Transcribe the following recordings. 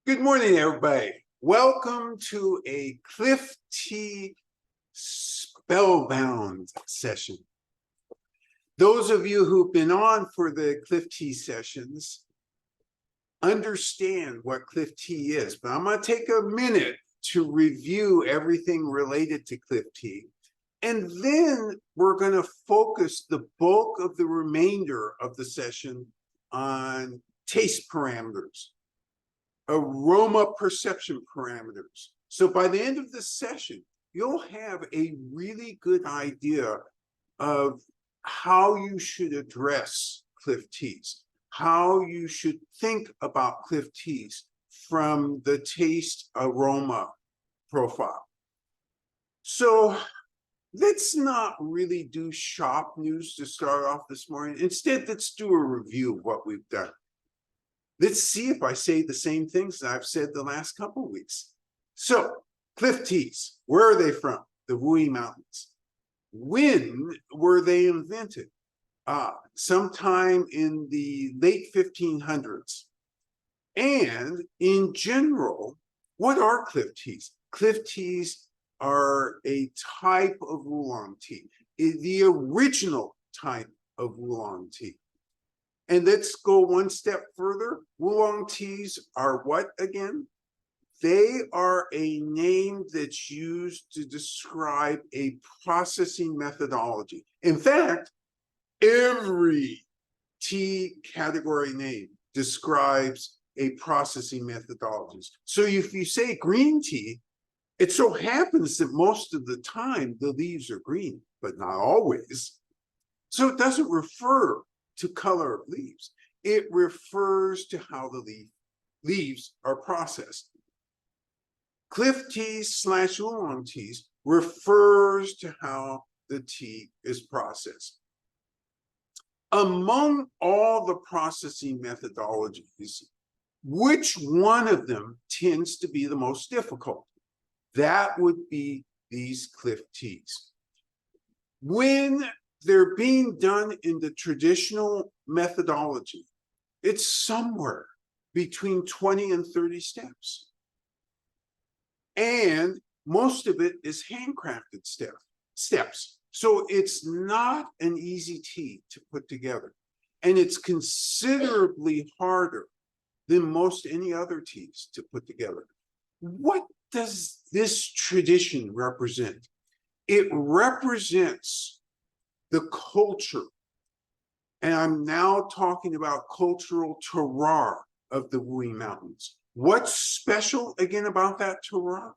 Good morning, everybody. Welcome to a Cliff Tea Spellbound session. Those of you who've been on for the Cliff Tea sessions understand what Cliff Tea is, but I'm going to take a minute to review everything related to Cliff Tea. And then we're going to focus the bulk of the remainder of the session on taste parameters, aroma perception parameters. So by the end of this session, you'll have a really good idea of how you should address Cliff Teas, how you should think about Cliff Teas from the taste aroma profile. So let's not really do shop news to start off this morning. Instead, let's do a review of what we've done. Let's see if I say the same things that I've said the last couple of weeks. So, Cliff Teas, where are they from? The Wuyi Mountains. When were they invented? Sometime in the late 1500s. And in general, what are Cliff Teas? Cliff Teas are a type of Wulong tea, the original type of Wulong tea. And let's go one step further. Wulong teas are what again? They are a name that's used to describe a processing methodology. In fact, every tea category name describes a processing methodology. So if you say green tea, it so happens that most of the time the leaves are green, but not always. So it doesn't refer to color of leaves. It refers to how the leaves are processed. Cliff teas / oolong teas refers to how the tea is processed. Among all the processing methodologies, which one of them tends to be the most difficult? That would be these Cliff teas. When they're being done in the traditional methodology, it's somewhere between 20 and 30 steps. And most of it is handcrafted steps. So it's not an easy tea to put together. And it's considerably harder than most any other teas to put together. What does this tradition represent? It represents the culture, and I'm now talking about cultural terroir of the Wuyi Mountains. What's special again about that terroir?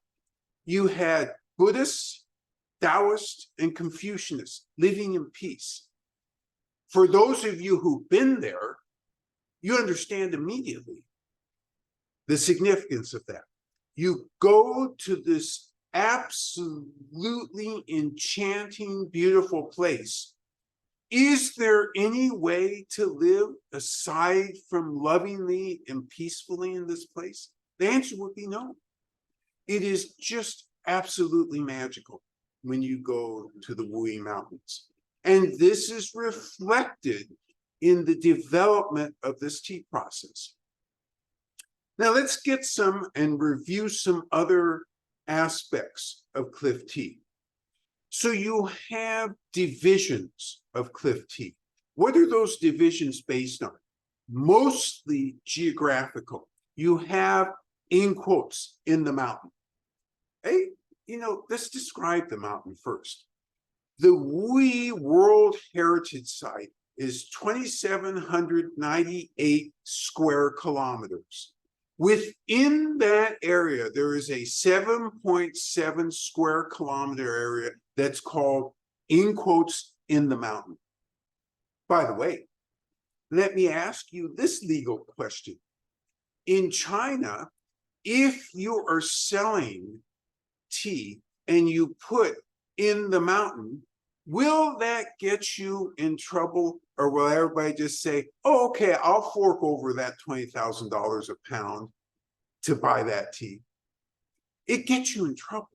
You had Buddhists, Taoists, and Confucianists living in peace. For those of you who've been there, you understand immediately the significance of that. You go to this absolutely enchanting, beautiful place. Is there any way to live aside from lovingly and peacefully in this place? The answer would be no. It is just absolutely magical when you go to the Wuyi Mountains. And this is reflected in the development of this tea process. Now let's get some and review some other aspects of Cliff Tea. So you have divisions of Cliff Tea. What are those divisions based on? Mostly geographical. You have, in quotes, in the mountain. Hey, let's describe the mountain first. The Wuyi World Heritage Site is 2,798 square kilometers. Within that area, there is a 7.7 square kilometer area that's called, in quotes, in the mountain. By the way, let me ask you this legal question. In China, if you are selling tea and you put in the mountain, will that get you in trouble, or will everybody just say, oh, okay, I'll fork over that $20,000 a pound to buy that tea? It gets you in trouble.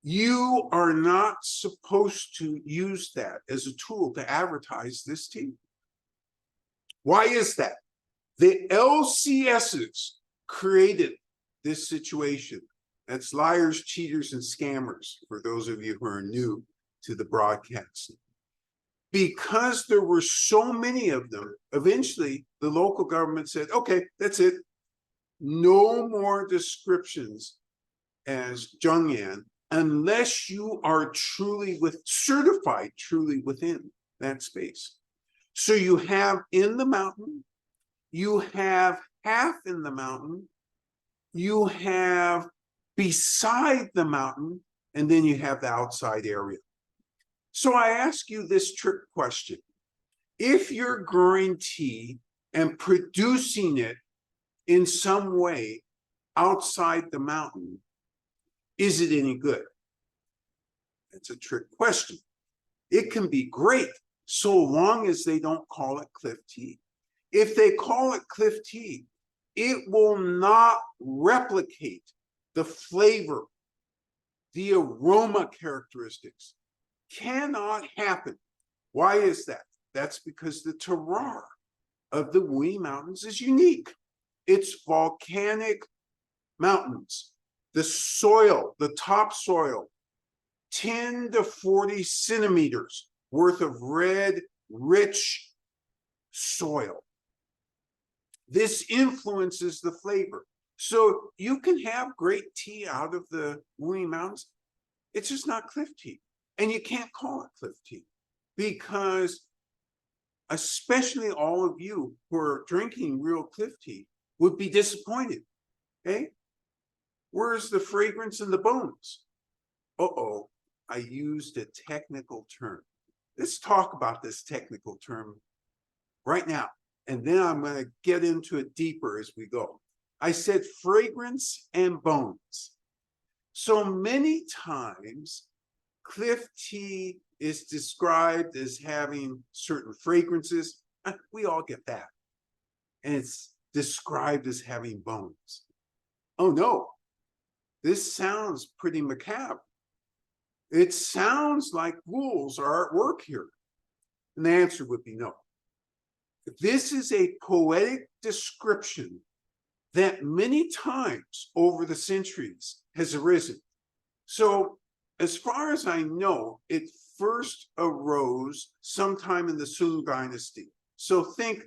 You are not supposed to use that as a tool to advertise this tea. Why is that? The LCSs created this situation. That's liars, cheaters, and scammers, for those of you who are new to the broadcast. Because there were so many of them, eventually the local government said, okay, that's it. No more descriptions as Zhengyan unless you are certified truly within that space. So you have in the mountain, you have half in the mountain, you have beside the mountain, and then you have the outside area. So I ask you this trick question. If you're growing tea and producing it in some way outside the mountain, is it any good? That's a trick question. It can be great so long as they don't call it cliff tea. If they call it cliff tea, it will not replicate the flavor, the aroma characteristics. Cannot happen. Why is that? That's because the terroir of the Wuyi Mountains is unique. It's volcanic mountains. The soil, the topsoil, 10 to 40 centimeters worth of red, rich soil. This influences the flavor. So you can have great tea out of the Wuyi Mountains. It's just not cliff tea. And you can't call it cliff tea because especially all of you who are drinking real cliff tea would be disappointed. Okay? Where's the fragrance and the bones? Uh-oh, I used a technical term. Let's talk about this technical term right now. And then I'm going to get into it deeper as we go. I said fragrance and bones. So many times, cliff tea is described as having certain fragrances. We all get that. And it's described as having bones. Oh no, this sounds pretty macabre. It sounds like ghouls are at work here. And the answer would be no. This is a poetic description that many times over the centuries has arisen. So as far as I know, it first arose sometime in the Sung dynasty. So think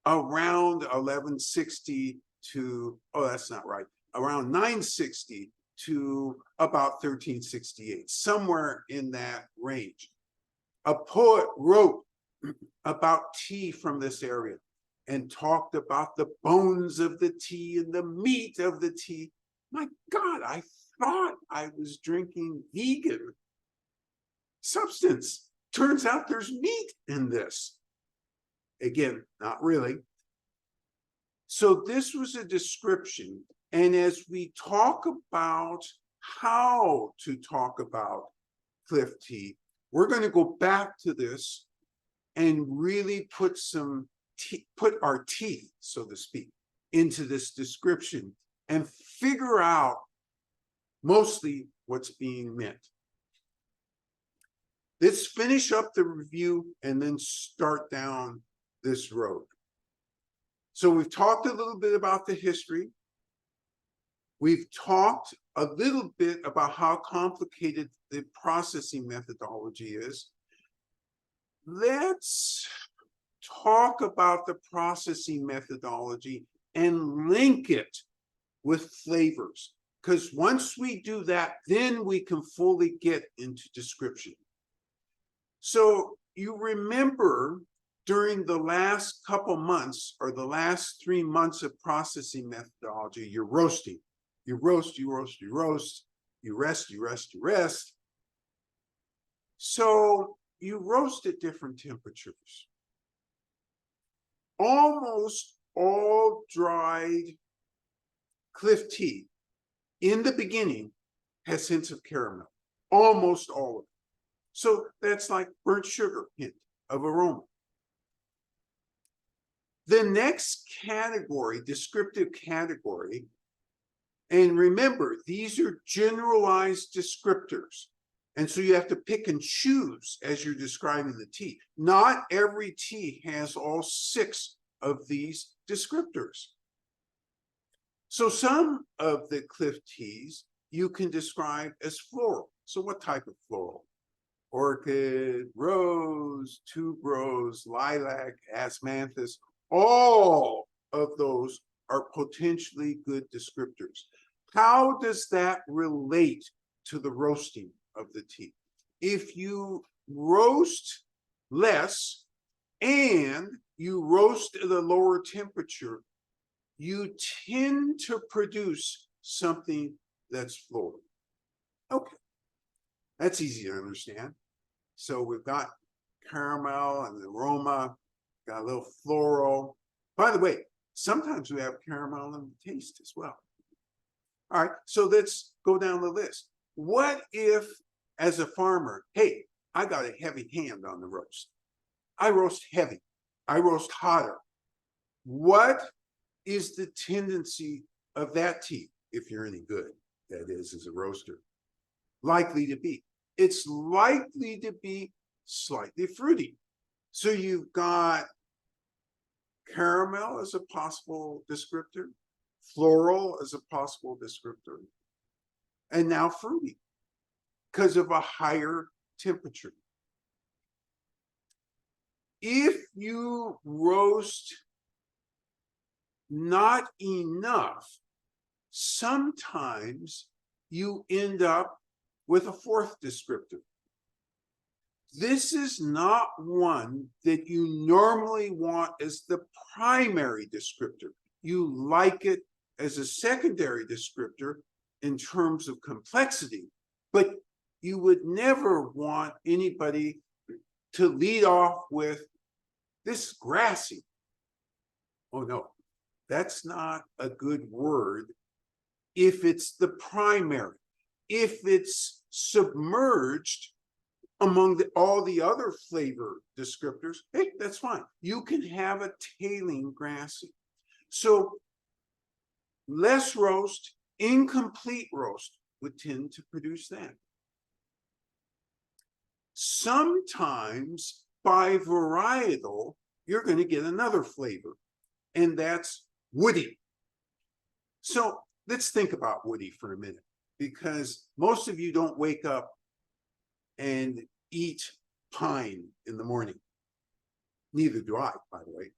around 1160 to, oh, that's not right, around 960 to about 1368, somewhere in that range. A poet wrote about tea from this area and talked about the bones of the tea and the meat of the tea. My God, I thought I was drinking vegan substance. Turns out there's meat in this. Again, not really. So this was a description. And as we talk about how to talk about cliff tea, we're going to go back to this and really put our teeth, so to speak, into this description and figure out mostly what's being meant. Let's finish up the review and then start down this road. So we've talked a little bit about the history. We've talked a little bit about how complicated the processing methodology is. Let's talk about the processing methodology and link it with flavors. Because once we do that, then we can fully get into description. So you remember during the last couple months or the last 3 months of processing methodology, you're roasting. You roast, you roast, you roast, you rest, you rest, you rest. So you roast at different temperatures. Almost all dried cliff tea in the beginning has hints of caramel. Almost all of it. So that's like burnt sugar hint of aroma. The next category, descriptive category, and remember, these are generalized descriptors. And so you have to pick and choose as you're describing the tea. Not every tea has all 6 of these descriptors. So some of the cliff teas you can describe as floral. So what type of floral? Orchid, rose, tuberose, lilac, asmanthus, all of those are potentially good descriptors. How does that relate to the roasting of the tea? If you roast less and you roast at a lower temperature, you tend to produce something that's floral. Okay, that's easy to understand. So we've got caramel and the aroma, got a little floral. By the way, sometimes we have caramel in the taste as well. All right, so let's go down the list. What if, as a farmer, hey, I got a heavy hand on the roast. I roast heavy. I roast hotter. What is the tendency of that tea, if you're any good, that is, as a roaster, likely to be? It's likely to be slightly fruity. So you've got caramel as a possible descriptor, floral as a possible descriptor, and now fruity because of a higher temperature. If you roast not enough, sometimes you end up with a fourth descriptor. This is not one that you normally want as the primary descriptor. You like it as a secondary descriptor in terms of complexity, but you would never want anybody to lead off with this grassy. Oh no, that's not a good word if it's the primary. If it's submerged among all the other flavor descriptors, hey, that's fine. You can have a tailing grassy. So less roast, incomplete roast would tend to produce that. Sometimes by varietal, you're going to get another flavor, and that's woody. So let's think about woody for a minute, because most of you don't wake up and eat pine in the morning. Neither do I, by the way.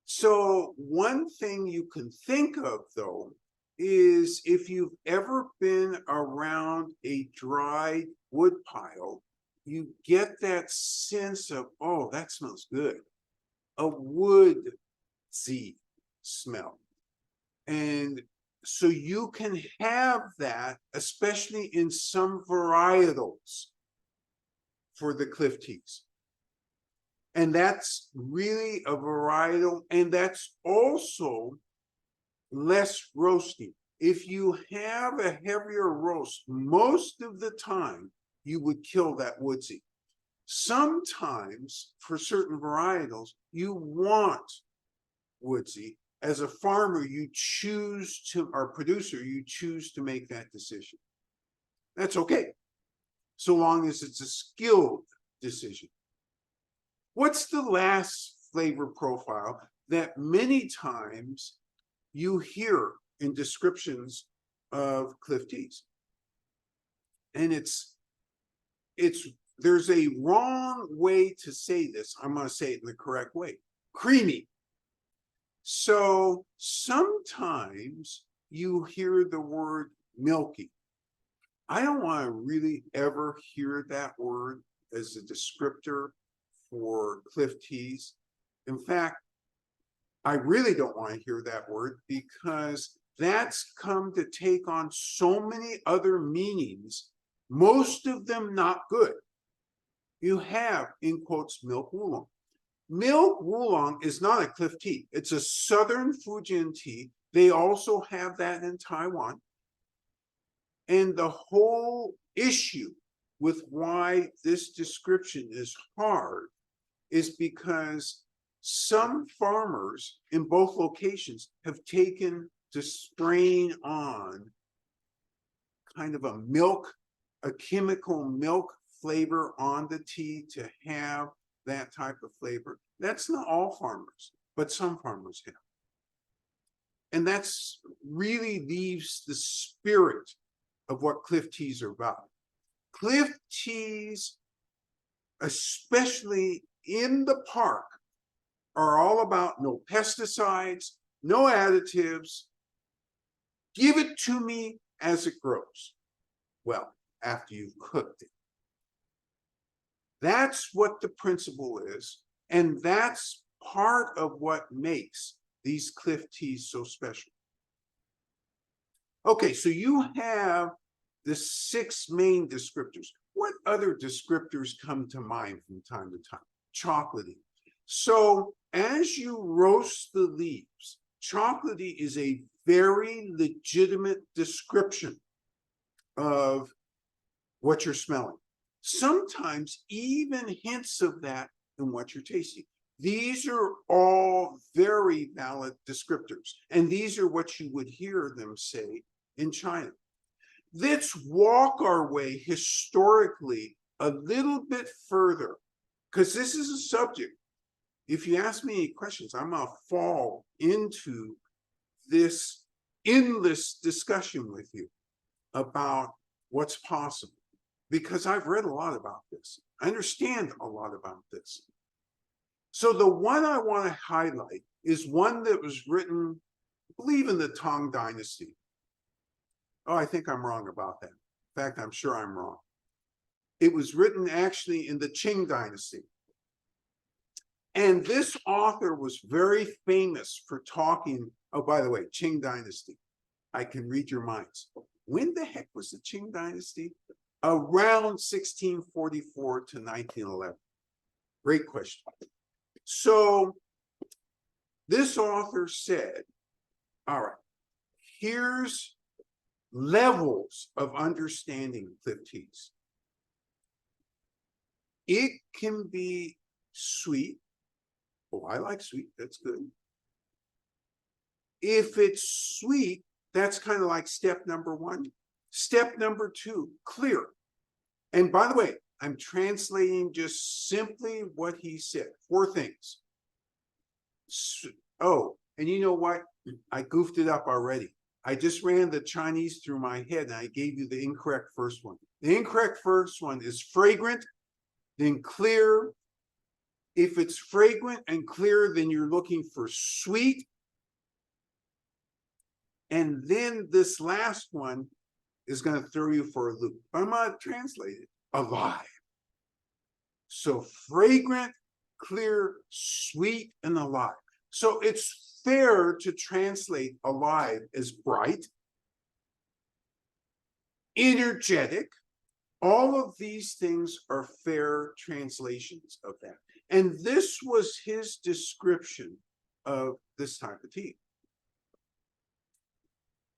So one thing you can think of, though, is if you've ever been around a dried wood pile, you get that sense of, oh, that smells good. A woodsy smell. And so you can have that, especially in some varietals for the cliff teas. And that's really a varietal, and that's also less roasting. If you have a heavier roast, most of the time, you would kill that woodsy. Sometimes, for certain varietals, you want woodsy. As a farmer, you choose to, or producer, you choose to make that decision. That's okay, so long as it's a skilled decision. What's the last flavor profile that many times you hear in descriptions of cliff teas? And there's a wrong way to say this. I'm going to say it in the correct way. Creamy. So sometimes you hear the word milky. I don't want to really ever hear that word as a descriptor for cliff teas. In fact, I really don't want to hear that word, because that's come to take on so many other meanings, most of them not good. You have, in quotes, milk Wulong. Milk Wulong is not a cliff tea. It's a southern Fujian tea. They also have that in Taiwan. And the whole issue with why this description is hard is because some farmers in both locations have taken to spraying on kind of a chemical milk flavor on the tea to have that type of flavor. That's not all farmers, but some farmers have. And that's really leaves the spirit of what cliff teas are about. Cliff teas, especially in the park, are all about no pesticides, no additives. Give it to me as it grows. Well, after you've cooked it. That's what the principle is, and that's part of what makes these cliff teas so special. Okay, so you have the 6 main descriptors. What other descriptors come to mind from time to time? Chocolatey. So as you roast the leaves, chocolatey is a very legitimate description of what you're smelling. Sometimes even hints of that in what you're tasting. These are all very valid descriptors, and these are what you would hear them say in China. Let's walk our way historically a little bit further, because this is a subject. If you ask me any questions, I'm going to fall into this endless discussion with you about what's possible, because I've read a lot about this. I understand a lot about this. So the one I want to highlight is one that was written, I believe, in the Tang Dynasty. Oh, I think I'm wrong about that. In fact, I'm sure I'm wrong. It was written actually in the Qing Dynasty. And this author was very famous for talking, oh, by the way, Qing Dynasty. I can read your minds. When the heck was the Qing Dynasty? Around 1644 to 1911. Great question. So this author said, all right, here's levels of understanding cliff teas. It can be sweet. Oh, I like sweet. That's good. If it's sweet, that's kind of like step number 1. Step number 2, clear. And by the way, I'm translating just simply what he said. 4 things. Oh, and you know what? I goofed it up already. I just ran the Chinese through my head and I gave you the incorrect first one. The incorrect first one is fragrant, then clear. If it's fragrant and clear, then you're looking for sweet. And then this last one is going to throw you for a loop. I'm going to translate it. Alive. So fragrant, clear, sweet, and alive. So it's fair to translate alive as bright, energetic. All of these things are fair translations of that. And this was his description of this type of tea.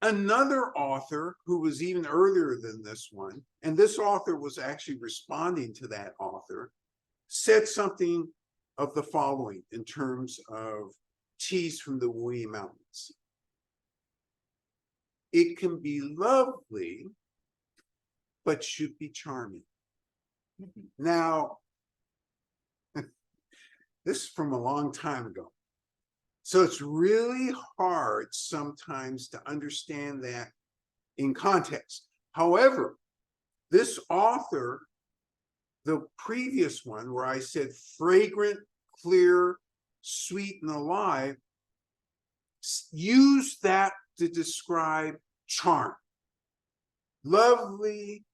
Another author who was even earlier than this one, and this author was actually responding to that author, said something of the following in terms of teas from the Wuyi Mountains. It can be lovely, but should be charming. Now, this is from a long time ago. So it's really hard sometimes to understand that in context. However, this author, the previous one where I said fragrant, clear, sweet, and alive, used that to describe charm. Lovely,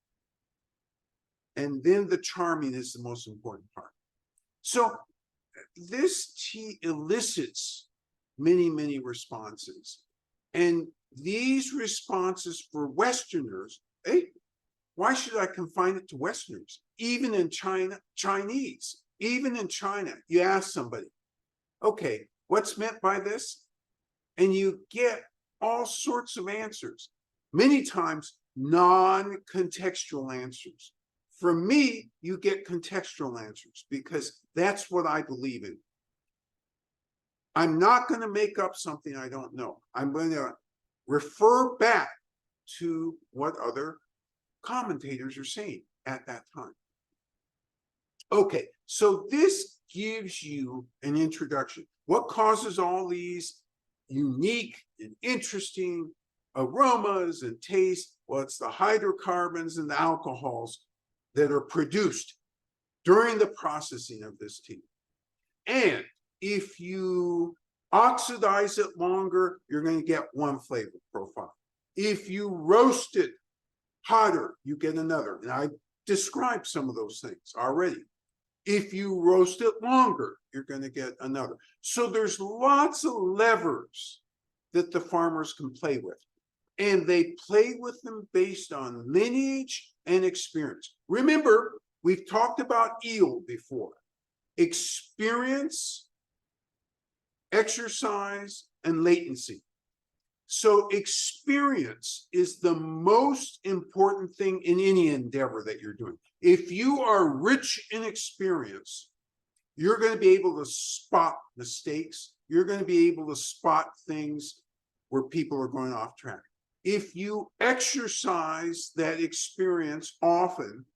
and then the charming is the most important part. So this tea elicits many, many responses. And these responses for Westerners, hey, why should I confine it to Westerners? Even in Chinese, even in China, you ask somebody, okay, what's meant by this? And you get all sorts of answers, many times non-contextual answers. From me, you get contextual answers because that's what I believe in. I'm not going to make up something I don't know. I'm going to refer back to what other commentators are saying at that time. Okay, so this gives you an introduction. What causes all these unique and interesting aromas and taste. Well, it's the hydrocarbons and the alcohols that are produced during the processing of this tea. And if you oxidize it longer, you're going to get one flavor profile. If you roast it hotter, you get another. And I described some of those things already. If you roast it longer, you're going to get another. So there's lots of levers that the farmers can play with. And they play with them based on lineage and experience. Remember, we've talked about yield before. Experience, exercise, and latency. So experience is the most important thing in any endeavor that you're doing. If you are rich in experience, you're going to be able to spot mistakes. You're going to be able to spot things where people are going off track. If you exercise that experience often,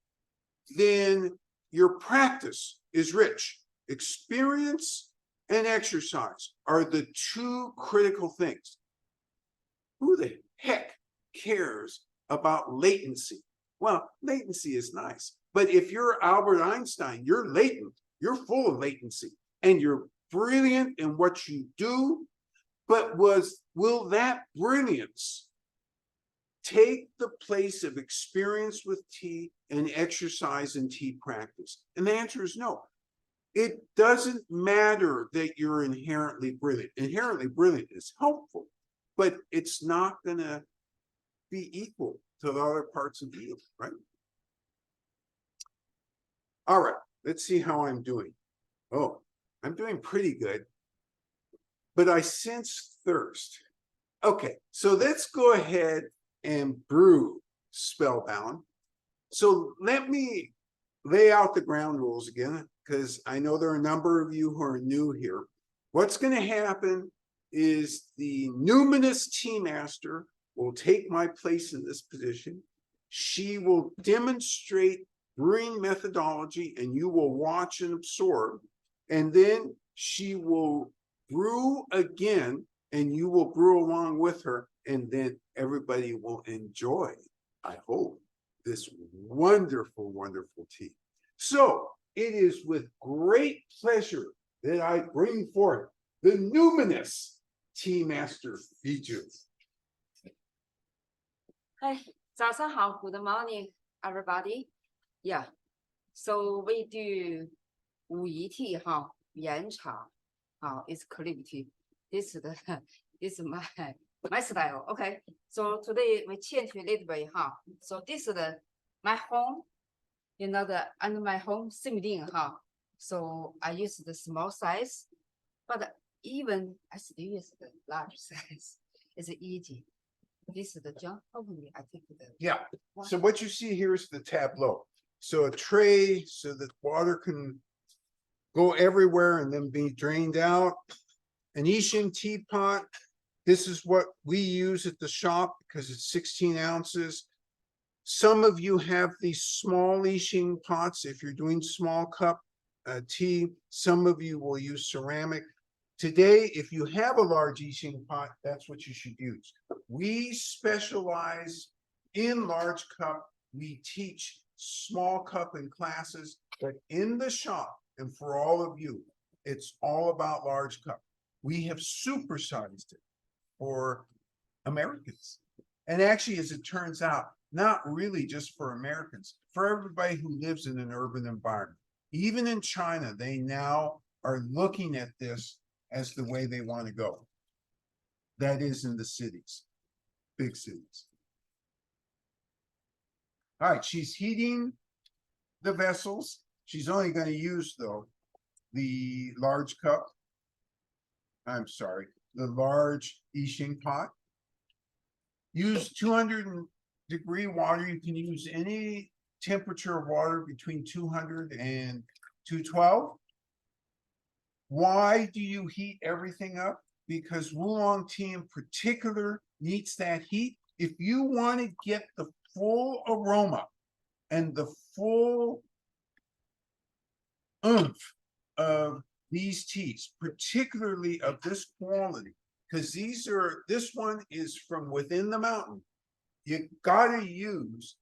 then your practice is rich. Experience and exercise are the two critical things. Who the heck cares about latency? Well, latency is nice, but if you're Albert Einstein, you're latent, you're full of latency, and you're brilliant in what you do, but will that brilliance take the place of experience with tea and exercise in tea practice? And the answer is no. It doesn't matter that you're inherently brilliant. Inherently brilliant is helpful, but it's not going to be equal to the other parts of the yield, right? All right, let's see how I'm doing. Oh, I'm doing pretty good, but I sense thirst. Okay, so let's go ahead and brew Spellbound. So let me lay out the ground rules again, because I know there are a number of you who are new here. What's going to happen is the numinous tea master will take my place in this position. She will demonstrate brewing methodology, and you will watch and absorb. And then she will brew again, and you will brew along with her. And then everybody will enjoy, I hope, this wonderful, wonderful tea. So it is with great pleasure that I bring forth the numinous tea master Biju. Hi, 早上好, good morning, everybody. Yeah, so we do Wuyi tea, it's cream tea. This is my style. Okay, so today we change a little bit, So this is my home, and my home same thing, So I use the small size, but even I still use the large size. It's easy. This is the jump. Hopefully, I think the So what you see here is the tableau. So a tray so that water can go everywhere and then be drained out. An Ishin teapot. This is what we use at the shop because it's 16 ounces. Some of you have these small Ishin pots if you're doing small cup tea. Some of you will use ceramic. Today, if you have a large Ishin pot, that's what you should use. We specialize in large cup. We teach small cup in classes, but in the shop, and for all of you, it's all about large cup. We have supersized it for Americans. And actually, as it turns out, not really just for Americans, for everybody who lives in an urban environment. Even in China, they now are looking at this as the way they want to go. That is in the cities, big cities. All right, she's heating the vessels. She's only going to use, though, the large cup. I'm sorry, the large Ishin pot. Use 200-degree water. You can use any temperature of water between 200 and 212. Why do you heat everything up? Because Wulong tea in particular needs that heat. If you want to get the full aroma and the full oomph of these teas, particularly of this quality, Because this one is from within the mountain. You gotta use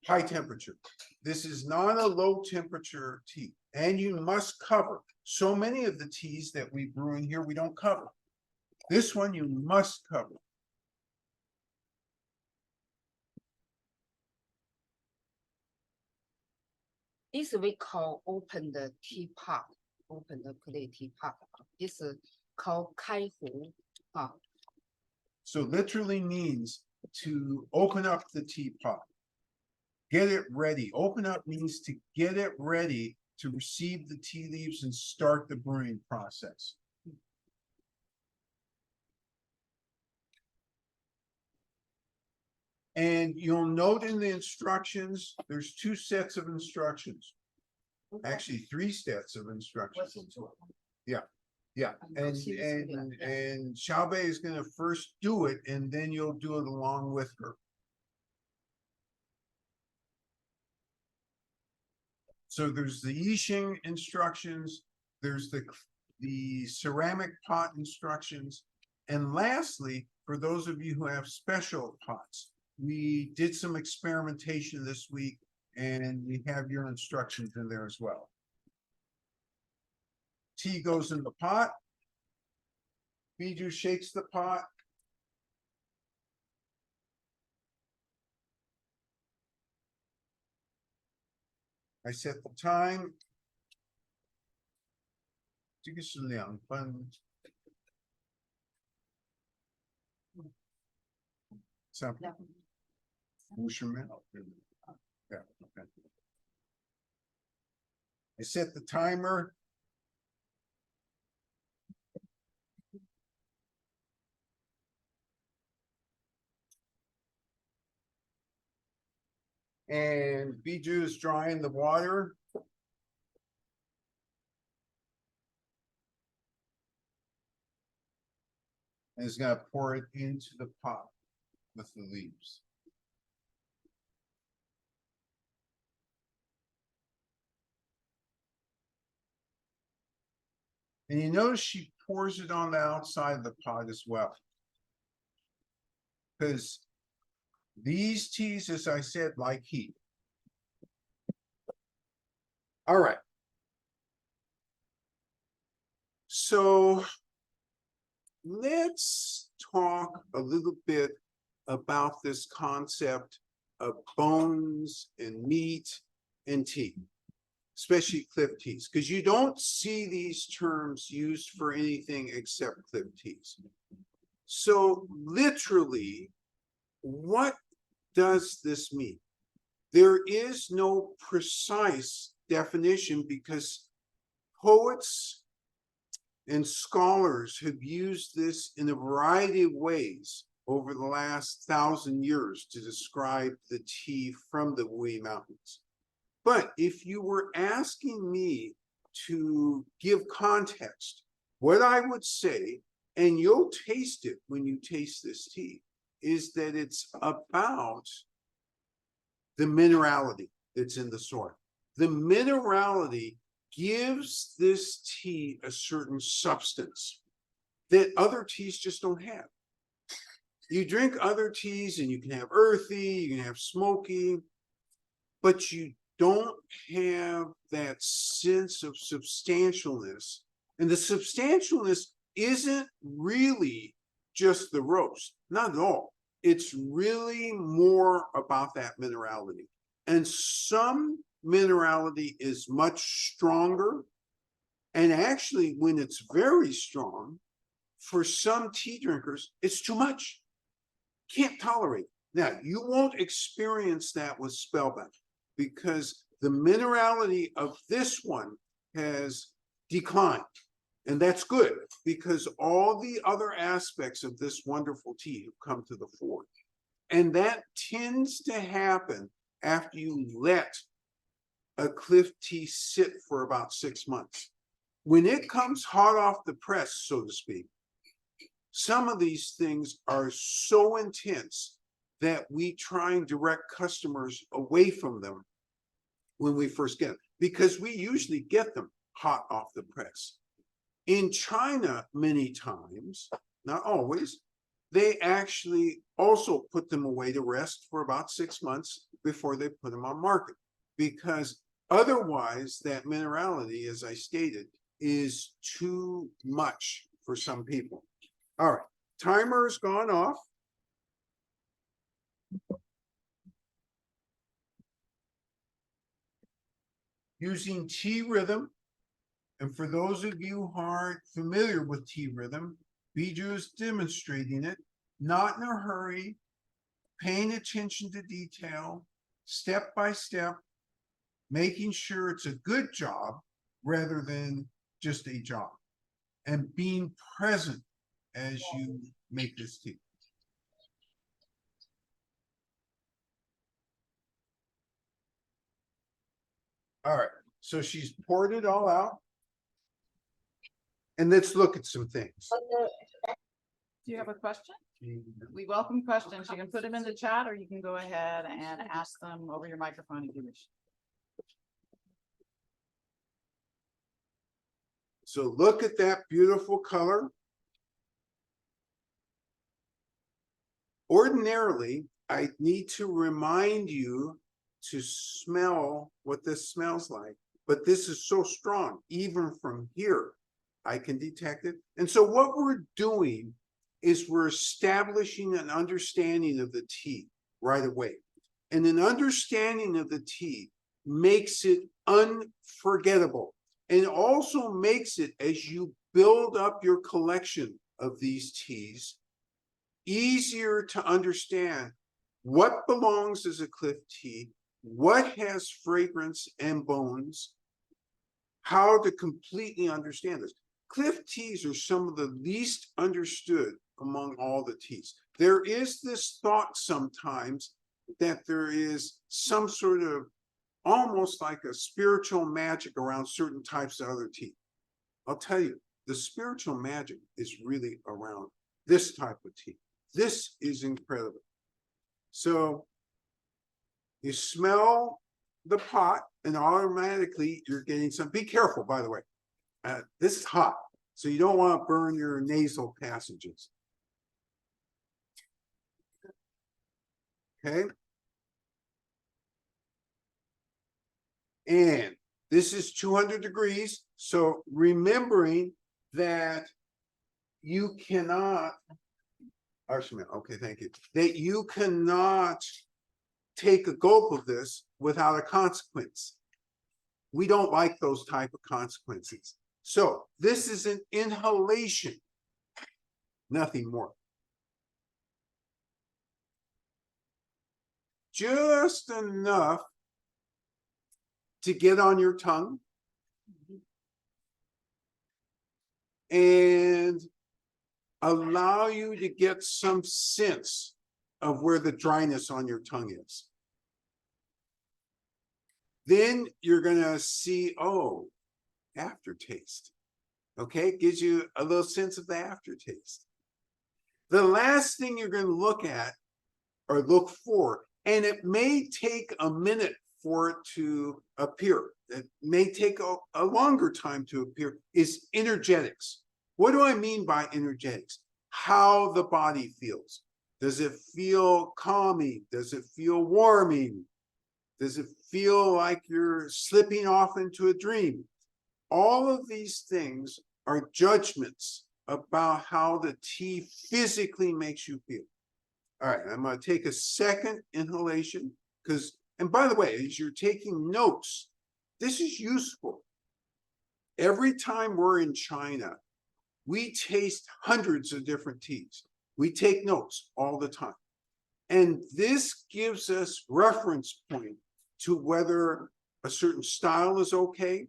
high temperature. This is not a low temperature tea, and you must cover. So many of the teas that we brew in here, we don't cover. This one you must cover. This we call open the teapot, open the clay teapot. This is called 开壶. So literally means to open up the teapot. Get it ready. Open up means to get it ready to receive the tea leaves and start the brewing process. And you'll note in the instructions, there's 2 sets of instructions. Actually, 3 sets of instructions. Yeah. And Xiaobei is gonna first do it, and then you'll do it along with her. So there's the Yixing instructions, there's the ceramic pot instructions, and lastly, for those of you who have special pots, we did some experimentation this week, and we have your instructions in there as well. Tea goes in the pot. Biju shakes the pot. I set the time. 这个是2分。50秒。Yeah, okay. I set the timer. And Biju is drying the water. And is gonna pour it into the pot with the leaves. And you notice she pours it on the outside of the pot as well. Because these teas, as I said, like heat. All right. So let's talk a little bit about this concept of bones and meat and tea, especially cliff teas, because you don't see these terms used for anything except cliff teas. So literally, what does this mean? There is no precise definition because poets and scholars have used this in a variety of ways over the last 1,000 years to describe the tea from the Wuyi Mountains. But if you were asking me to give context, what I would say, and you'll taste it when you taste this tea, is that it's about the minerality that's in the soil. The minerality gives this tea a certain substance that other teas just don't have. You drink other teas and you can have earthy, you can have smoky, but you don't have that sense of substantialness. And the substantialness isn't really just the roast, not at all. It's really more about that minerality. And some minerality is much stronger. And actually, when it's very strong, for some tea drinkers, it's too much. Can't tolerate it. Now, you won't experience that with Spellbound because the minerality of this one has declined. And that's good because all the other aspects of this wonderful tea have come to the fore. And that tends to happen after you let a cliff tea sit for about 6 months. When it comes hot off the press, so to speak, some of these things are so intense that we try and direct customers away from them when we first get them, because we usually get them hot off the press. In China, many times, not always, they actually also put them away to rest for about 6 months before they put them on market. Because otherwise, that minerality, as I stated, is too much for some people. All right, timer has gone off. Using tea rhythm, and for those of you who aren't familiar with tea rhythm, Bijou is demonstrating it, not in a hurry, paying attention to detail, step by step, making sure it's a good job rather than just a job, and being present as you make this tea. All right, so she's poured it all out. And let's look at some things. Do you have a question? We welcome questions. You can put them in the chat or you can go ahead and ask them over your microphone if you wish. So look at that beautiful color. Ordinarily, I need to remind you to smell what this smells like, but this is so strong, even from here, I can detect it. And so what we're doing is we're establishing an understanding of the tea right away. And an understanding of the tea makes it unforgettable, and also makes it, as you build up your collection of these teas, easier to understand what belongs as a cliff tea, what has fragrance and bones, how to completely understand this. Cliff teas are some of the least understood among all the teas. There is this thought sometimes that there is some sort of almost like a spiritual magic around certain types of other tea. I'll tell you, the spiritual magic is really around this type of tea. This is incredible. So you smell the pot and automatically you're getting some, be careful, by the way. This is hot, so you don't want to burn your nasal passages. Okay. And this is 200 degrees. So remembering that you cannot, okay, thank you. That you cannot take a gulp of this without a consequence. We don't like those type of consequences. So this is an inhalation, nothing more. Just enough to get on your tongue and allow you to get some sense of where the dryness on your tongue is. Then you're gonna see, oh, aftertaste. Okay, gives you a little sense of the aftertaste. The last thing you're gonna look at or look for, and it may take a minute for it to appear, it may take a longer time to appear, is energetics. What do I mean by energetics? How the body feels. Does it feel calming? Does it feel warming? Does it feel like you're slipping off into a dream? All of these things are judgments about how the tea physically makes you feel. All right, I'm going to take a second inhalation because, and by the way, as you're taking notes, this is useful. Every time we're in China, we taste hundreds of different teas. We take notes all the time. And this gives us reference point to whether a certain style is okay.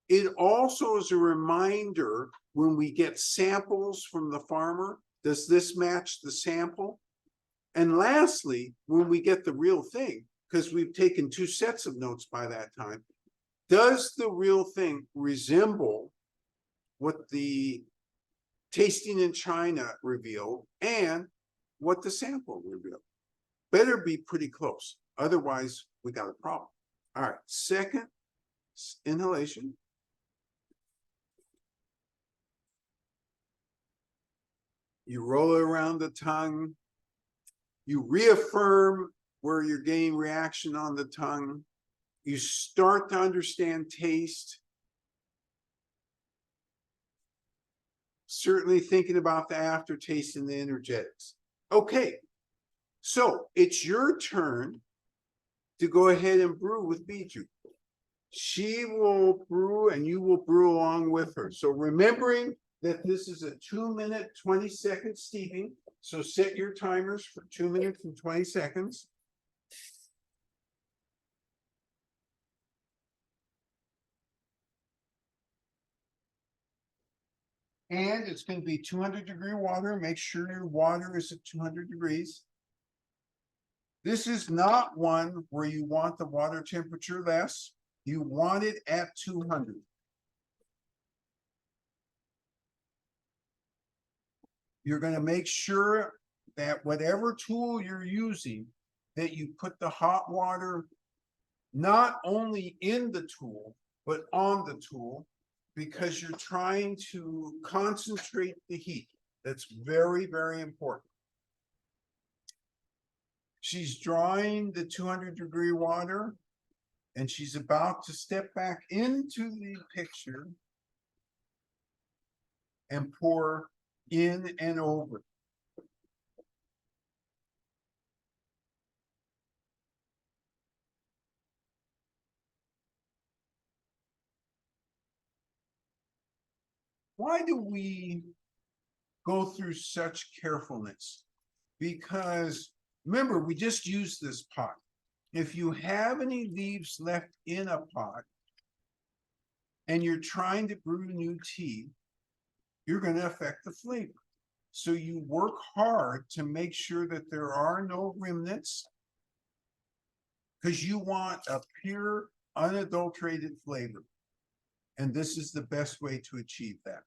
It also is a reminder when we get samples from the farmer, does this match the sample? And lastly, when we get the real thing, because we've taken 2 sets of notes by that time, does the real thing resemble what the tasting in China revealed and what the sample revealed? Better be pretty close. Otherwise, we got a problem. All right, second inhalation. You roll it around the tongue. You reaffirm where you're getting reaction on the tongue. You start to understand taste. Certainly thinking about the aftertaste and the energetics. Okay, so it's your turn to go ahead and brew with Bijou. She will brew and you will brew along with her. So remembering that this is a 2-minute, 20-second steeping. So set your timers for 2 minutes and 20 seconds. And it's going to be 200-degree water. Make sure your water is at 200 degrees. This is not one where you want the water temperature less. You want it at 200. You're going to make sure that whatever tool you're using, that you put the hot water not only in the tool, but on the tool, because you're trying to concentrate the heat. That's very, very important. She's drawing the 200-degree water, and she's about to step back into the picture and pour in and over. Why do we go through such carefulness? Because remember, we just used this pot. If you have any leaves left in a pot and you're trying to brew new tea, you're going to affect the flavor. So you work hard to make sure that there are no remnants, because you want a pure, unadulterated flavor. And this is the best way to achieve that.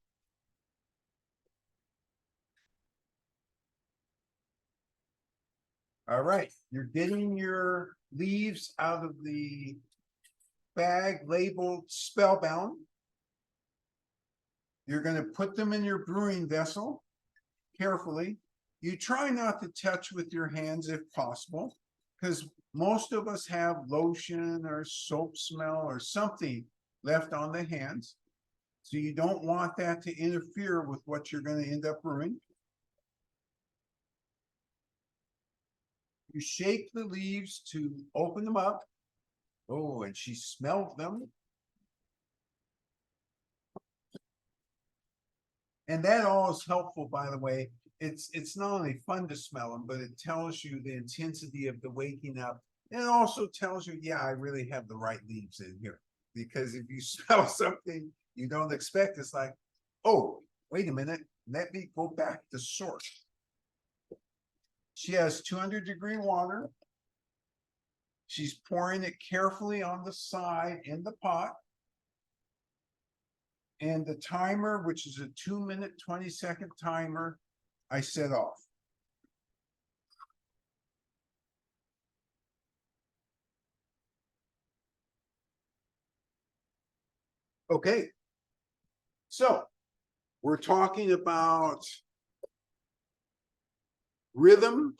All right, you're getting your leaves out of the bag labeled Spellbound. You're going to put them in your brewing vessel carefully. You try not to touch with your hands if possible, because most of us have lotion or soap smell or something left on the hands. So you don't want that to interfere with what you're going to end up brewing. You shake the leaves to open them up. Oh, and she smelled them. And that all is helpful, by the way. It's not only fun to smell them, but it tells you the intensity of the waking up. And it also tells you, yeah, I really have the right leaves in here. Because if you smell something you don't expect, it's like, oh, wait a minute, let me go back to source. She has 200-degree water. She's pouring it carefully on the side in the pot. And the timer, which is a 2-minute, 20-second timer, I set off. Okay. So we're talking about rhythm,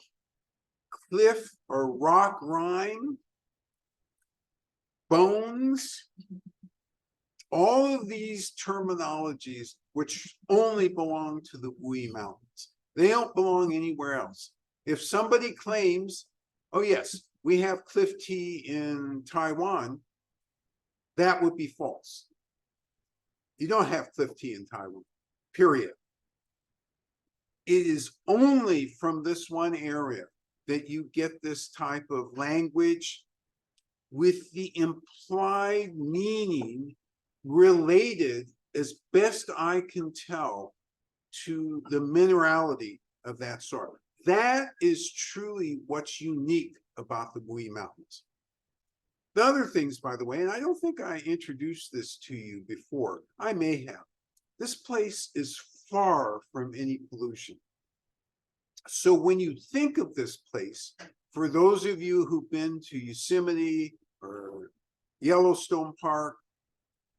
cliff or rock rhyme, bones, all of these terminologies which only belong to the Wuyi Mountains. They don't belong anywhere else. If somebody claims, oh yes, we have cliff tea in Taiwan, that would be false. You don't have cliff tea in Taiwan, period. It is only from this one area that you get this type of language with the implied meaning related, as best I can tell, to the minerality of that soil. That is truly what's unique about the Wuyi Mountains. The other things, by the way, and I don't think I introduced this to you before, I may have. This place is far from any pollution. So when you think of this place, for those of you who've been to Yosemite or Yellowstone Park,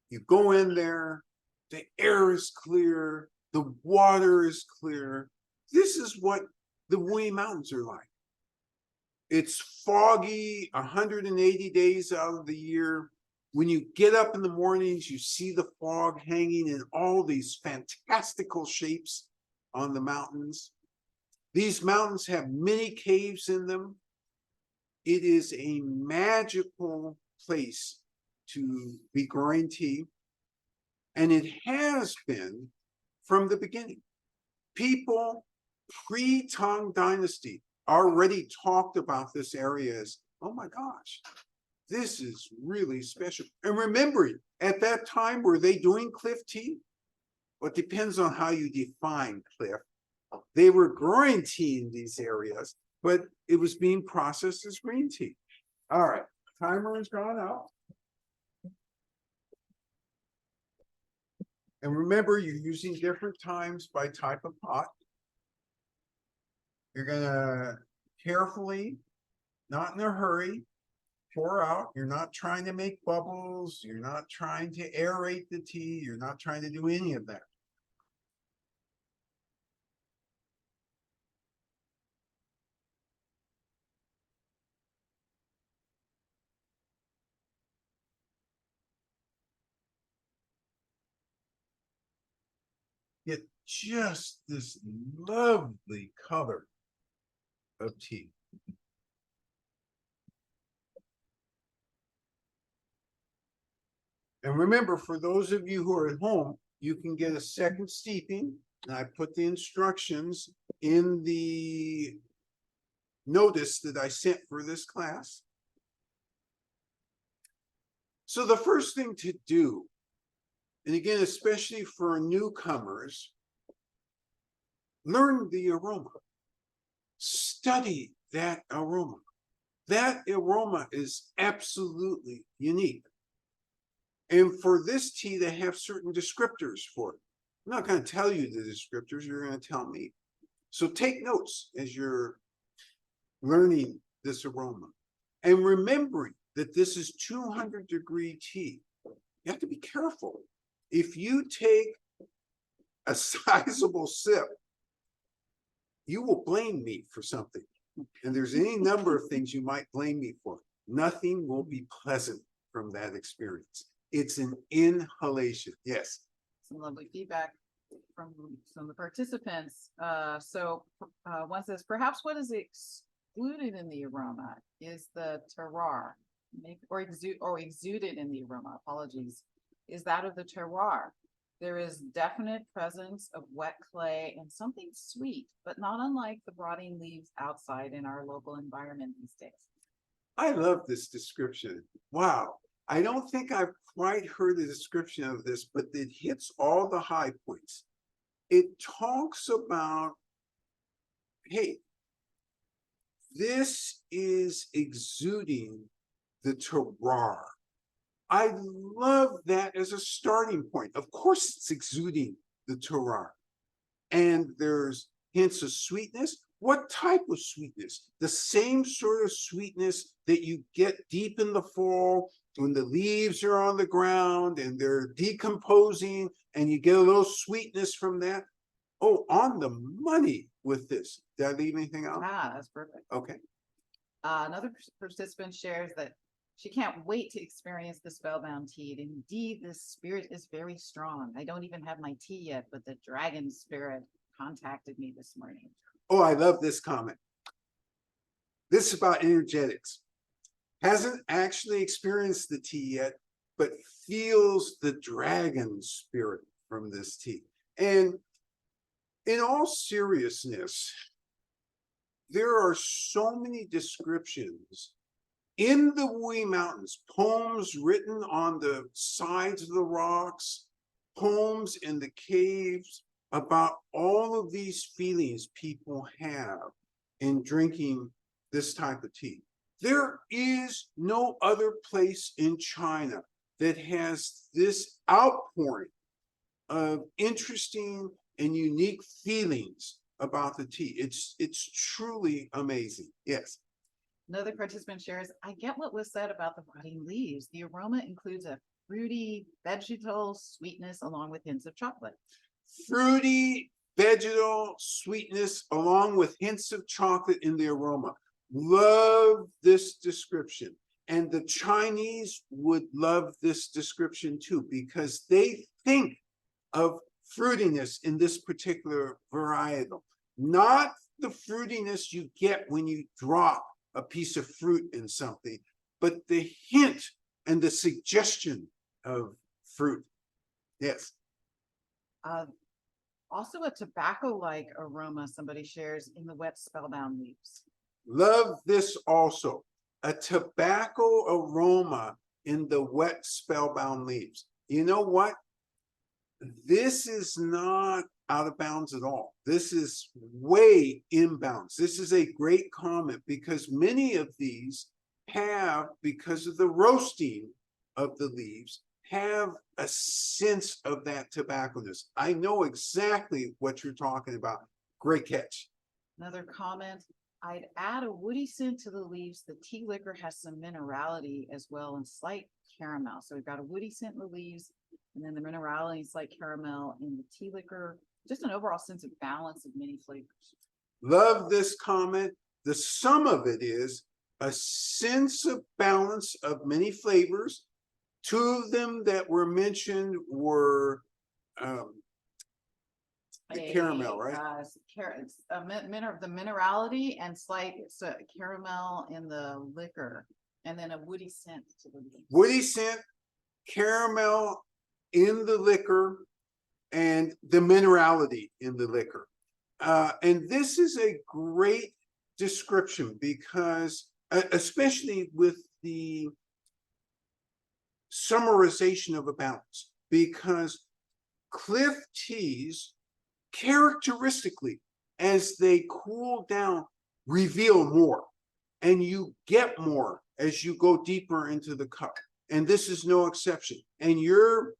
you go in there, the air is clear, the water is clear, This is what the Wuyi Mountains are like. It's foggy 180 days out of the year. When you get up in the mornings, you see the fog hanging in all these fantastical shapes on the mountains. These mountains have many caves in them. It is a magical place to be growing tea, and it has been from the beginning. People pre-Tang Dynasty already talked about this area as, oh my gosh, this is really special. And remembering, at that time, were they doing cliff tea? Well, it depends on how you define cliff. They were growing tea in these areas, but it was being processed as green tea. All right, timer has gone out. And remember, you're using different times by type of pot. You're gonna carefully, not in a hurry, pour out. You're not trying to make bubbles. You're not trying to aerate the tea. You're not trying to do any of that. Get just this lovely color of tea. And remember, for those of you who are at home, you can get a second steeping. And I put the instructions in the notice that I sent for this class. So the first thing to do, and again, especially for newcomers, learn the aroma. Study that aroma. That aroma is absolutely unique. And for this tea, they have certain descriptors for it. I'm not going to tell you the descriptors, you're going to tell me. So take notes as you're learning this aroma. And remembering that this is 200-degree tea. You have to be careful. If you take a sizable sip, you will blame me for something. And there's any number of things you might blame me for. Nothing will be pleasant from that experience. It's an inhalation. Yes. Some lovely feedback from some of the participants. One says, perhaps what is excluded in the aroma is the terroir, or exuded in the aroma, apologies, is that of the terroir. There is definite presence of wet clay and something sweet, but not unlike the rotting leaves outside in our local environment these days. I love this description. Wow. I don't think I've quite heard a description of this, but it hits all the high points. It talks about, hey, this is exuding the terroir. I love that as a starting point. Of course, it's exuding the terroir. And there's hints of sweetness. What type of sweetness? The same sort of sweetness that you get deep in the fall when the leaves are on the ground and they're decomposing and you get a little sweetness from that. Oh, on the money with this. Did I leave anything out? Ah, that's perfect. Okay. Another participant shares that she can't wait to experience the Spellbound tea. Indeed, this spirit is very strong. I don't even have my tea yet, but the dragon spirit contacted me this morning. Oh, I love this comment. This is about energetics. Hasn't actually experienced the tea yet, but feels the dragon spirit from this tea. And in all seriousness, there are so many descriptions in the Wuyi Mountains, poems written on the sides of the rocks, poems in the caves about all of these feelings people have in drinking this type of tea. There is no other place in China that has this outpouring of interesting and unique feelings about the tea. It's truly amazing. Yes. Another participant shares, I get what was said about the rotting leaves. The aroma includes a fruity vegetal sweetness along with hints of chocolate. Fruity vegetal sweetness along with hints of chocolate in the aroma. Love this description. And the Chinese would love this description too, because they think of fruitiness in this particular varietal, not the fruitiness you get when you drop a piece of fruit in something, but the hint and the suggestion of fruit. Yes. Also a tobacco-like aroma somebody shares in the wet Spellbound leaves. Love this also. A tobacco aroma in the wet Spellbound leaves. You know what? This is not out of bounds at all. This is way inbounds. This is a great comment because many of these have, because of the roasting of the leaves, have a sense of that tobacconess. I know exactly what you're talking about. Great catch. Another comment, I'd add a woody scent to the leaves. The tea liquor has some minerality as well and slight caramel. So we've got a woody scent in the leaves and then the minerality, slight caramel in the tea liquor. Just an overall sense of balance of many flavors. Love this comment. The sum of it is a sense of balance of many flavors. Two of them that were mentioned were the caramel, right? The minerality and slight caramel in the liquor, and then a woody scent to the leaves. Woody scent, caramel in the liquor, and the minerality in the liquor. And this is a great description because, especially with the summarization of a balance, because cliff teas characteristically, as they cool down, reveal more, and you get more as you go deeper into the cup. And this is no exception. And you're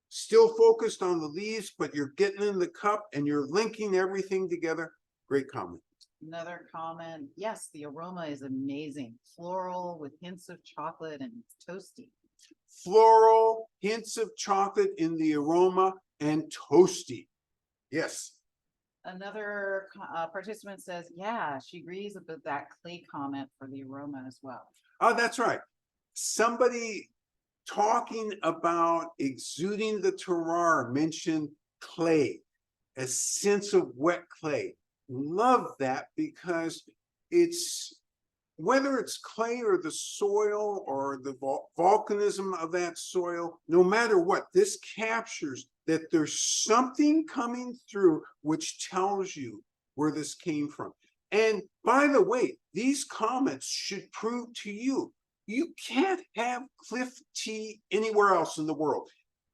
still focused on the leaves, but you're getting in the cup and you're linking everything together. Great comment. Another comment, yes, the aroma is amazing. Floral with hints of chocolate and toasty. Floral, hints of chocolate in the aroma, and toasty. Yes. Another participant says, yeah, she agrees with that clay comment for the aroma as well. Oh, that's right. Somebody talking about exuding the terroir mentioned clay, a sense of wet clay. Love that because it's, whether it's clay or the soil or the volcanism of that soil, no matter what, this captures that there's something coming through which tells you where this came from. And by the way, these comments should prove to you, you can't have cliff tea anywhere else in the world.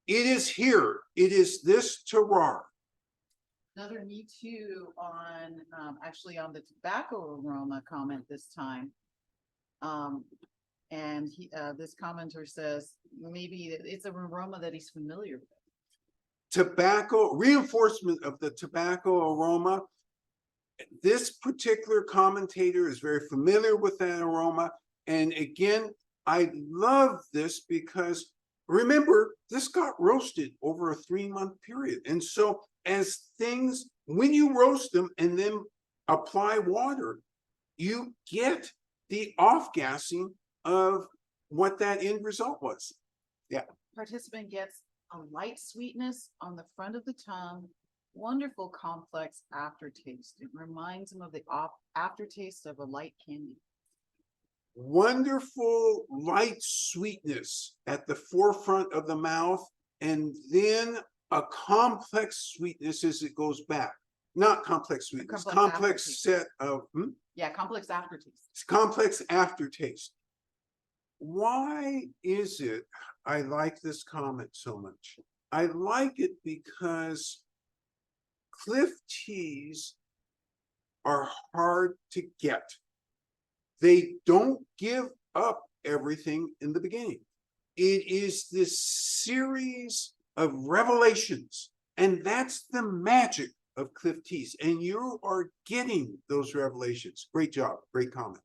It is here. It is this terroir. Another me too on actually on the tobacco aroma comment this time. And this commenter says maybe it's an aroma that he's familiar with. Tobacco, reinforcement of the tobacco aroma. This particular commentator is very familiar with that aroma. And again, I love this because remember, this got roasted over a 3-month period. And so as things, when you roast them and then apply water, you get the off-gassing of what that end result was. Yeah. Participant gets a light sweetness on the front of the tongue, wonderful complex aftertaste. It reminds him of the aftertaste of a light candy. Wonderful light sweetness at the forefront of the mouth, and then a complex sweetness as it goes back. Not complex sweetness, complex set of yeah, complex aftertaste. It's complex aftertaste. Why is it I like this comment so much? I like it because cliff teas are hard to get. They don't give up everything in the beginning. It is this series of revelations, and that's the magic of cliff teas, and you are getting those revelations. Great job. Great comment.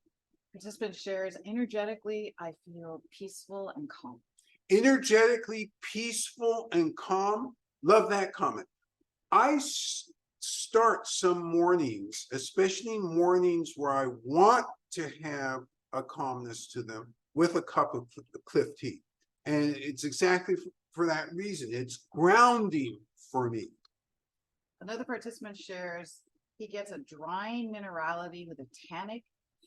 Participant shares, energetically, I feel peaceful and calm. Energetically peaceful and calm. Love that comment. I start some mornings, especially mornings where I want to have a calmness to them, with a cup of Cliff tea. And it's exactly for that reason. It's grounding for me. Another participant shares he gets a drying minerality with a tannic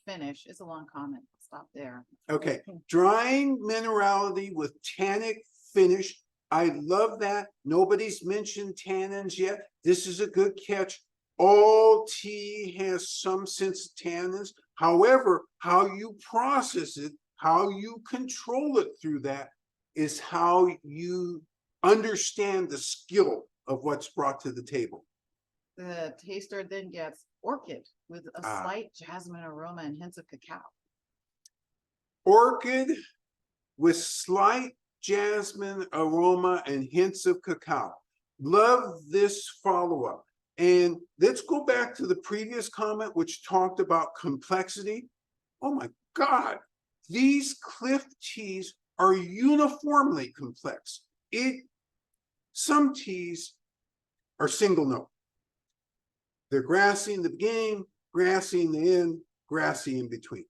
finish. It's a long comment. Stop there. Okay, drying minerality with tannic finish. I love that. Nobody's mentioned tannins yet. This is a good catch. All tea has some sense of tannins. However, how you process it, how you control it through that, is how you understand the skill of what's brought to the table. The taster then gets orchid with a slight jasmine aroma and hints of cacao. Orchid with slight jasmine aroma and hints of cacao. Love this follow-up. And let's go back to the previous comment, which talked about complexity. Oh my God, these Cliff teas are uniformly complex. Some teas are single note. They're grassy in the beginning, grassy in the end, grassy in between.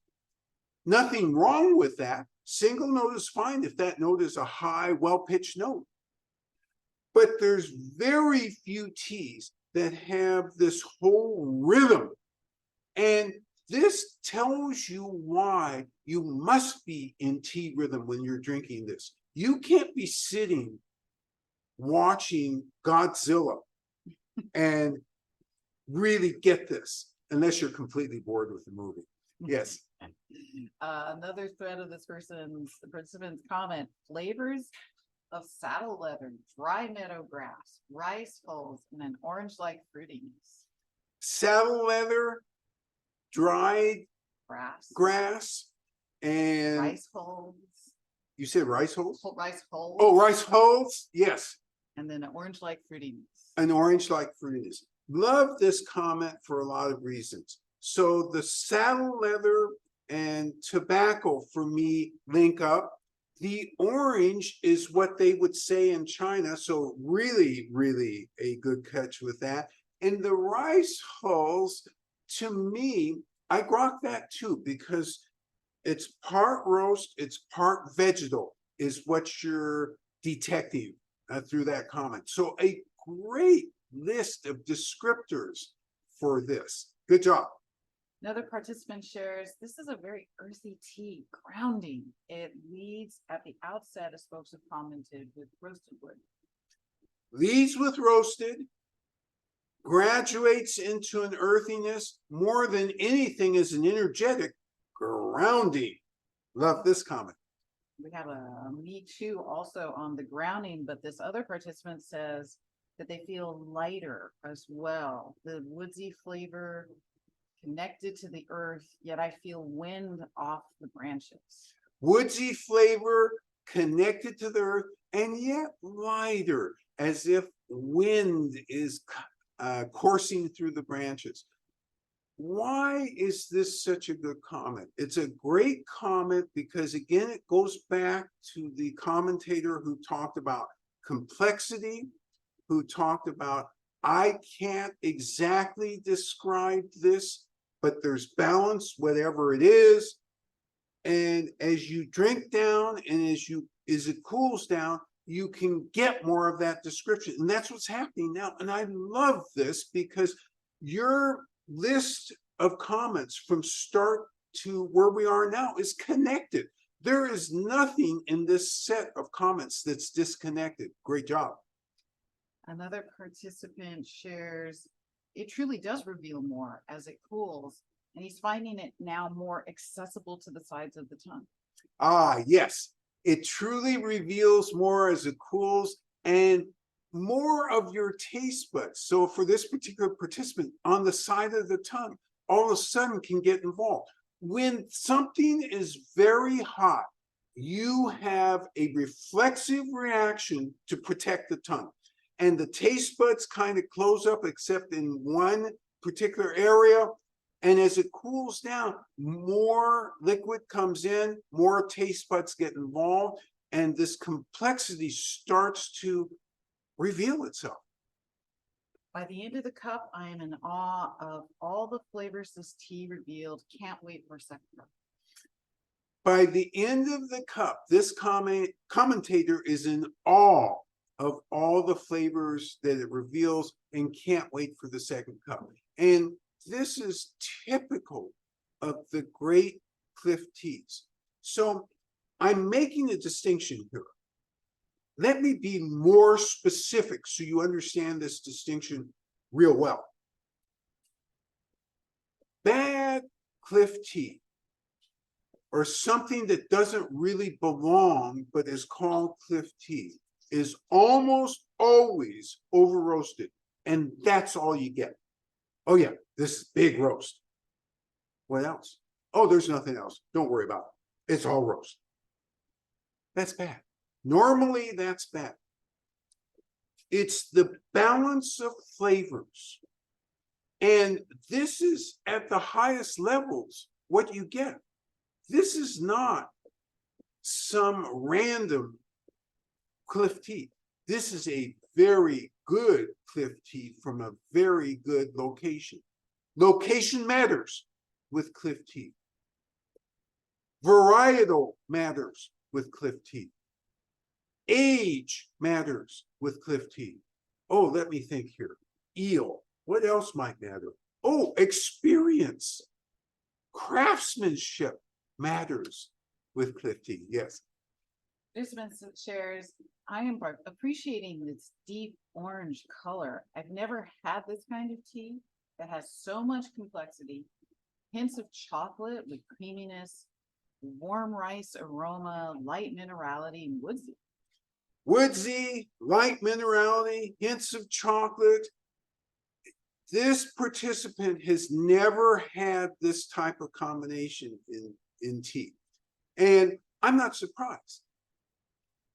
Nothing wrong with that. Single note is fine if that note is a high, well-pitched note. But there's very few teas that have this whole rhythm. And this tells you why you must be in tea rhythm when you're drinking this. You can't be sitting watching Godzilla and really get this unless you're completely bored with the movie. Yes. Another thread of this participant's comment: flavors of saddle leather, dry meadow grass, rice hulls, and an orange-like fruitiness. Saddle leather, dried grass, and rice hulls. You said rice hulls? Rice hulls. Oh, rice hulls. Yes. And then an orange-like fruitiness. An orange-like fruitiness. Love this comment for a lot of reasons. So the saddle leather and tobacco for me link up. The orange is what they would say in China. So really, really a good catch with that. And the rice hulls, to me, I grok that too, because it's part roast, it's part vegetal is what you're detecting through that comment. So a great list of descriptors for this. Good job. Another participant shares, this is a very earthy tea, grounding. It leads at the outset, as folks have commented, with roasted wood. Leads with roasted, graduates into an earthiness, more than anything is an energetic grounding. Love this comment. We have a me too also on the grounding, but this other participant says that they feel lighter as well. The woodsy flavor connected to the earth, yet I feel wind off the branches. Woodsy flavor connected to the earth, and yet lighter, as if wind is coursing through the branches. Why is this such a good comment? It's a great comment because, again, it goes back to the commentator who talked about complexity, who talked about, I can't exactly describe this, but there's balance, whatever it is. And as you drink down and as it cools down, you can get more of that description. And that's what's happening now. And I love this because your list of comments from start to where we are now is connected. There is nothing in this set of comments that's disconnected. Great job. Another participant shares, it truly does reveal more as it cools, and he's finding it now more accessible to the sides of the tongue. Ah, yes. It truly reveals more as it cools and more of your taste buds. So for this particular participant, on the side of the tongue, all of a sudden can get involved. When something is very hot, you have a reflexive reaction to protect the tongue. And the taste buds kind of close up except in one particular area. And as it cools down, more liquid comes in, more taste buds get involved, and this complexity starts to reveal itself. By the end of the cup, I am in awe of all the flavors this tea revealed. Can't wait for a second cup. By the end of the cup, this commentator is in awe of all the flavors that it reveals and can't wait for the second cup. And this is typical of the great Cliff teas. So I'm making a distinction here. Let me be more specific so you understand this distinction real well. Bad Cliff tea, or something that doesn't really belong but is called Cliff tea, is almost always over roasted, and that's all you get. Oh yeah, this is big roast. What else? Oh, there's nothing else. Don't worry about it. It's all roast. That's bad. Normally, that's bad. It's the balance of flavors. And this is at the highest levels what you get. This is not some random Cliff tea. This is a very good Cliff tea from a very good location. Location matters with Cliff tea. Varietal matters with Cliff tea. Age matters with Cliff tea. Oh, let me think here. Eel. What else might matter? Oh, experience. Craftsmanship matters with Cliff tea. Yes. Participant shares, I am appreciating this deep orange color. I've never had this kind of tea that has so much complexity, hints of chocolate with creaminess, warm rice aroma, light minerality, and woodsy. Woodsy, light minerality, hints of chocolate. This participant has never had this type of combination in tea. And I'm not surprised.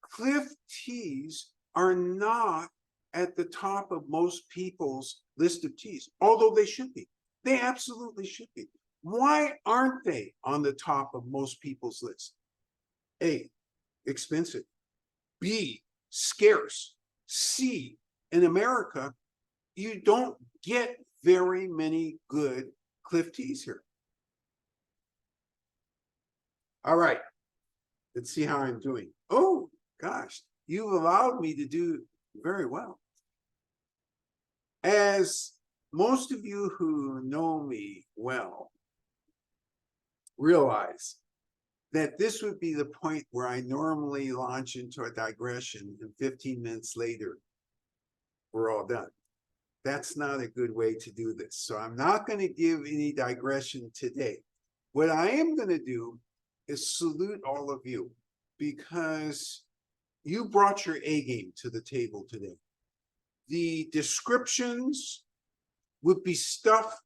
Cliff teas are not at the top of most people's list of teas, although they should be. They absolutely should be. Why aren't they on the top of most people's list? A, expensive. B, scarce. C, in America, you don't get very many good Cliff teas here. All right, let's see how I'm doing. Oh, gosh, you've allowed me to do very well. As most of you who know me well realize that this would be the point where I normally launch into a digression, and 15 minutes later, we're all done. That's not a good way to do this. So I'm not going to give any digression today. What I am going to do is salute all of you, because you brought your A game to the table today. The descriptions would be stuff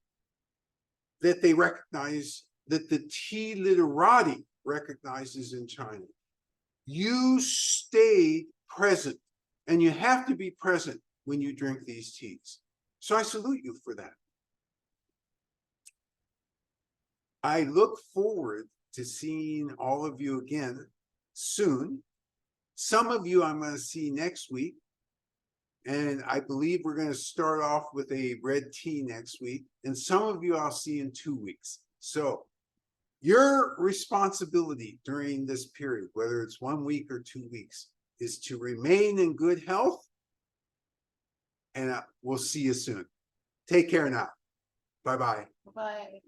that they recognize, that the tea literati recognizes in China. You stayed present, and you have to be present when you drink these teas. So I salute you for that. I look forward to seeing all of you again soon. Some of you I'm going to see next week. And I believe we're going to start off with a red tea next week. And some of you I'll see in 2 weeks. So your responsibility during this period, whether it's 1 week or 2 weeks, is to remain in good health. And we'll see you soon. Take care now. Bye-bye. Bye-bye.